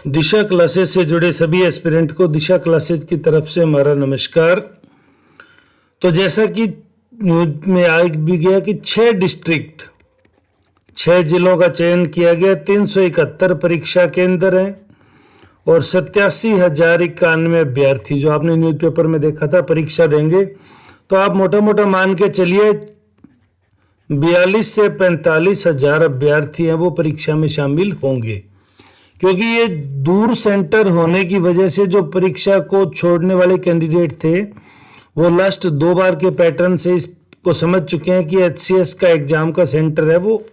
दिशा classes से जुड़े सभी एस्पिरेंट को दिशा क्लासेस की तरफ से हमारा नमस्कार। तो जैसा कि न्यूज में आ भी गया कि 6 जिलों का चयन किया गया, 371 परीक्षा केंद्र हैं और 87,091 अभ्यर्थी जो आपने न्यूज़पेपर में देखा था परीक्षा देंगे। तो आप मोटा मोटा मान के चलिए 42 से 45 हजार अभ्यर्थी हैं वो परीक्षा में शामिल होंगे, क्योंकि ये दूर सेंटर होने की वजह से जो परीक्षा को छोड़ने वाले कैंडिडेट थे वो लास्ट 2 बार के पैटर्न से इसको समझ चुके हैं कि HCS का एग्जाम का सेंटर है वो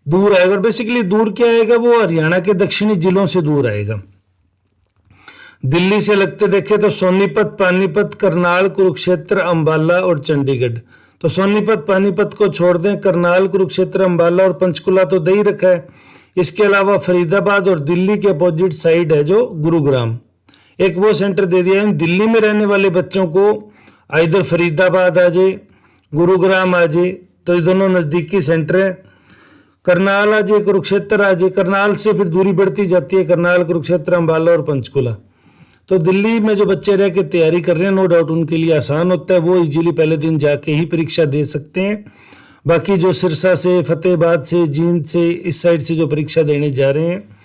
दूर आएगा। और बेसिकली दूर क्या आएगा, वो हरियाणा के दक्षिणी जिलों से दूर आएगा। दिल्ली से लगते देखे तो सोनीपत, पानीपत, करनाल, कुरुक्षेत्र, अंबाला और चंडीगढ़। तो सोनीपत पानीपत को छोड़ दें, करनाल, कुरुक्षेत्र, अंबाला और पंचकुला तो दे ही रखा है। इसके अलावा फरीदाबाद और दिल्ली के अपोजिट साइड है जो गुरुग्राम, एक वो सेंटर दे दिया है। दिल्ली में रहने वाले बच्चों को इधर फरीदाबाद आ जाए, गुरुग्राम आ जाए, तो ये दोनों नज़दीकी सेंटर है। करनाल आ जाए, कुरुक्षेत्र आ जाए, करनाल से फिर दूरी बढ़ती जाती है, करनाल, कुरुक्षेत्र, अंबाला और पंचकुला। तो दिल्ली में जो बच्चे रह के तैयारी कर रहे हैं, नो डाउट उनके लिए आसान होता है, वो इजीली पहले दिन जाके ही परीक्षा दे सकते हैं। बाकी जो सिरसा से, फतेहाबाद से, जींद से, इस साइड से जो परीक्षा देने जा रहे हैं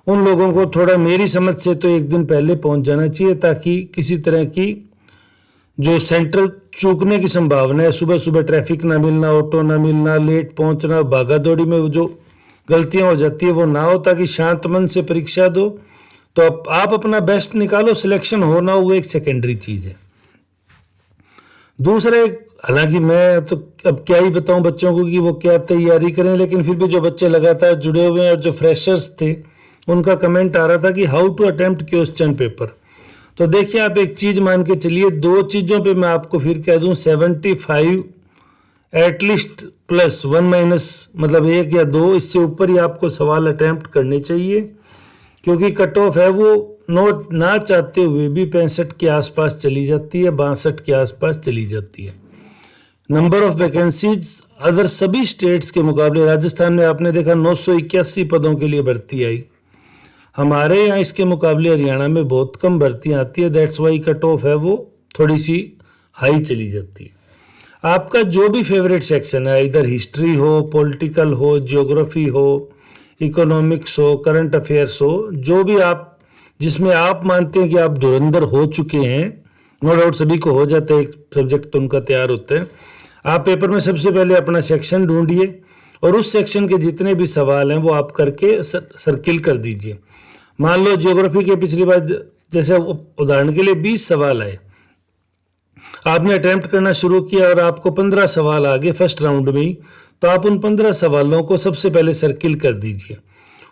उन लोगों को थोड़ा मेरी समझ से तो एक दिन पहले पहुंच जाना चाहिए, ताकि किसी तरह की जो सेंटर चूकने की संभावना है, सुबह सुबह ट्रैफिक ना मिलना, ऑटो ना मिलना, लेट पहुंचना, भागा दौड़ी में जो गलतियां हो जाती है वो ना हो, ताकि शांत मन से परीक्षा दो। तो आप अपना बेस्ट निकालो, सिलेक्शन होना वो एक सेकेंडरी चीज है। दूसरा एक, हालांकि मैं तो अब क्या ही बताऊं बच्चों को कि वो क्या तैयारी करें, लेकिन फिर भी जो बच्चे लगातार जुड़े हुए हैं और जो फ्रेशर्स थे उनका कमेंट आ रहा था कि how to attempt question paper. तो देखिए, आप एक चीज मान के चलिए, 2 चीजों पे मैं आपको फिर कह दूं 75 एटलीस्ट प्लस 1 माइनस, मतलब 1 या 2, इससे ऊपर ही आपको सवाल अटेम्प्ट करने चाहिए, क्योंकि कट ऑफ है वो नोट ना चाहते हुए भी 65 के आसपास चली जाती है, 62 के आसपास चली जाती है। नंबर ऑफ वैकेंसीज अदर सभी स्टेट्स के मुकाबले राजस्थान में आपने देखा 981 पदों के लिए भर्ती आई। हमारे यहाँ इसके मुकाबले हरियाणा में बहुत कम भर्तियाँ आती है, दैट्स वाई कट ऑफ है वो थोड़ी सी हाई चली जाती है। आपका जो भी फेवरेट सेक्शन है, इधर हिस्ट्री हो, पॉलिटिकल हो, जियोग्राफी हो, इकोनॉमिक्स हो, करंट अफेयर्स हो, जो भी आप जिसमें आप मानते हैं कि आप धुरंधर हो चुके हैं, नो डाउट सभी को हो जाता है, एक सब्जेक्ट तो उनका तैयार होता है। आप पेपर में सबसे पहले अपना सेक्शन ढूंढिए और उस सेक्शन के जितने भी सवाल हैं वो आप करके सर्किल कर दीजिए। मान लो ज्योग्राफी के पिछली बार जैसे उदाहरण के लिए 20 सवाल आए, आपने अटेम्प्ट करना शुरू किया और आपको 15 सवाल आ गए फर्स्ट राउंड में ही, तो आप उन 15 सवालों को सबसे पहले सर्किल कर दीजिए।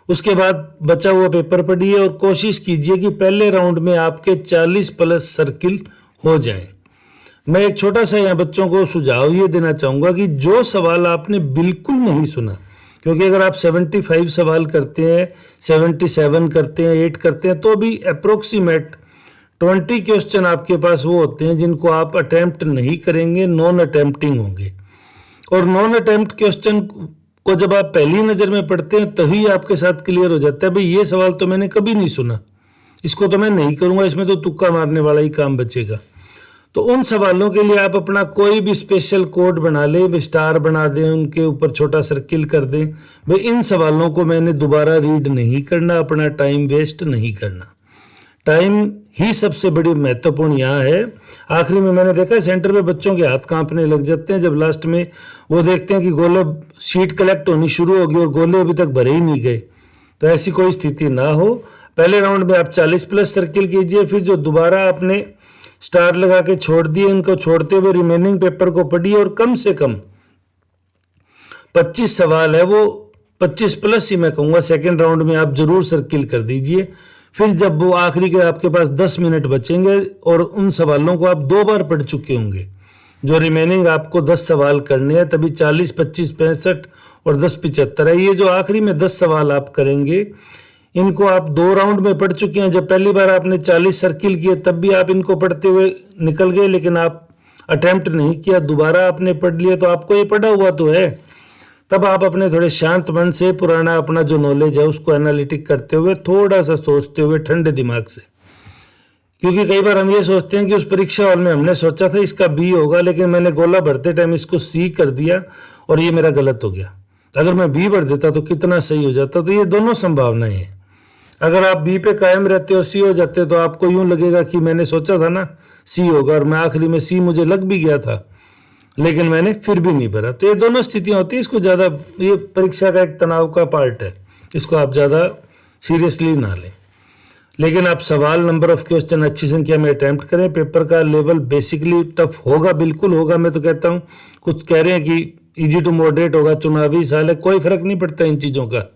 उसके बाद बचा हुआ पेपर पढ़िए और कोशिश कीजिए कि पहले राउंड में आपके 40 प्लस सर्किल हो जाएं। मैं एक छोटा सा यहाँ बच्चों को सुझाव ये देना चाहूँगा कि जो सवाल आपने बिल्कुल नहीं सुना, क्योंकि अगर आप 75 सवाल करते हैं, 77 करते हैं, 8 करते हैं, तो भी अप्रोक्सीमेट 20 क्वेश्चन आपके पास वो होते हैं जिनको आप अटेम्प्ट नहीं करेंगे, नॉन अटेम्प्टिंग होंगे। और नॉन अटेम्प्ट क्वेश्चन को जब आप पहली नज़र में पढ़ते हैं तभी आपके साथ क्लियर हो जाता है, भाई ये सवाल तो मैंने कभी नहीं सुना, इसको तो मैं नहीं करूँगा, इसमें तो तुक्का मारने वाला ही काम बचेगा। तो उन सवालों के लिए आप अपना कोई भी स्पेशल कोड बना लें, स्टार बना दें, उनके ऊपर छोटा सर्किल कर दें, भाई इन सवालों को मैंने दोबारा रीड नहीं करना, अपना टाइम वेस्ट नहीं करना। टाइम ही सबसे बड़ी महत्वपूर्ण यहाँ है। आखिरी में मैंने देखा है सेंटर पे बच्चों के हाथ कांपने लग जाते हैं जब लास्ट में वो देखते हैं कि गोले शीट कलेक्ट होनी शुरू होगी और गोले अभी तक भरे ही नहीं गए। तो ऐसी कोई स्थिति ना हो। पहले राउंड में आप 40 प्लस सर्किल कीजिए, फिर जो दोबारा आपने स्टार लगा के छोड़ दिए, इनको छोड़ते हुए रिमेनिंग पेपर को पढ़िए और कम से कम 25 सवाल है वो 25 प्लस ही मैं कहूँगा सेकेंड राउंड में आप जरूर सर्किल कर दीजिए। फिर जब वो आखिरी के आपके पास 10 मिनट बचेंगे और उन सवालों को आप 2 बार पढ़ चुके होंगे, जो रिमेनिंग आपको 10 सवाल करने हैं, तभी 40, 25, 65 और 10, 75 है। ये जो आखिरी में 10 सवाल आप करेंगे, इनको आप 2 राउंड में पढ़ चुके हैं। जब पहली बार आपने 40 सर्किल किए तब भी आप इनको पढ़ते हुए निकल गए, लेकिन आप अटेम्प्ट नहीं किया, दोबारा आपने पढ़ लिया, तो आपको ये पढ़ा हुआ तो है। तब आप अपने थोड़े शांत मन से पुराना अपना जो नॉलेज है उसको एनालिटिक करते हुए थोड़ा सा सोचते हुए ठंडे दिमाग से, क्योंकि कई बार हम ये सोचते हैं कि उस परीक्षा हॉल में हमने सोचा था इसका बी होगा, लेकिन मैंने गोला भरते टाइम इसको सी कर दिया और ये मेरा गलत हो गया। अगर मैं बी भर देता तो कितना सही हो जाता। तो ये दोनों संभावनाएं हैं। अगर आप बी पे कायम रहते और सी हो जाते तो आपको यूं लगेगा कि मैंने सोचा था ना सी होगा, और मैं आखिरी में सी मुझे लग भी गया था लेकिन मैंने फिर भी नहीं भरा। तो ये दोनों स्थितियां होती है। इसको ज़्यादा, ये परीक्षा का एक तनाव का पार्ट है, इसको आप ज़्यादा सीरियसली ना लें। लेकिन आप सवाल, नंबर ऑफ क्वेश्चन अच्छी संख्या में अटैम्प्ट करें। पेपर का लेवल बेसिकली टफ होगा, बिल्कुल होगा। मैं तो कहता हूँ, कुछ कह रहे हैं कि इजी टू मॉडरेट होगा, चुनावी साल है, कोई फर्क नहीं पड़ता इन चीज़ों का।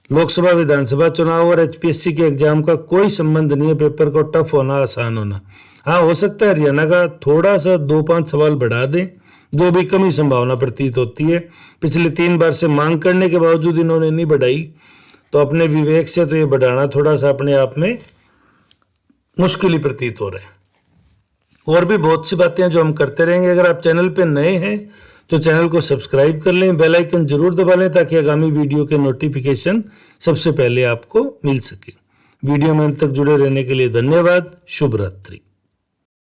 लोकसभा विधानसभा चुनाव और एचपीएससी के एग्जाम का कोई संबंध नहीं है पेपर को टफ होना आसान होना। हाँ, हो सकता है हरियाणा का थोड़ा सा 2-5 सवाल बढ़ा दें, जो भी कम ही संभावना प्रतीत होती है। पिछले 3 बार से मांग करने के बावजूद इन्होंने नहीं बढ़ाई, तो अपने विवेक से तो ये बढ़ाना थोड़ा सा अपने आप में मुश्किल ही प्रतीत हो रहा है। और भी बहुत सी बातें जो हम करते रहेंगे। अगर आप चैनल पे नए हैं तो चैनल को सब्सक्राइब कर लें, बेल आइकन जरूर दबा लें ताकि आगामी वीडियो के नोटिफिकेशन सबसे पहले आपको मिल सके। वीडियो में अंत तक जुड़े रहने के लिए धन्यवाद। शुभ रात्रि।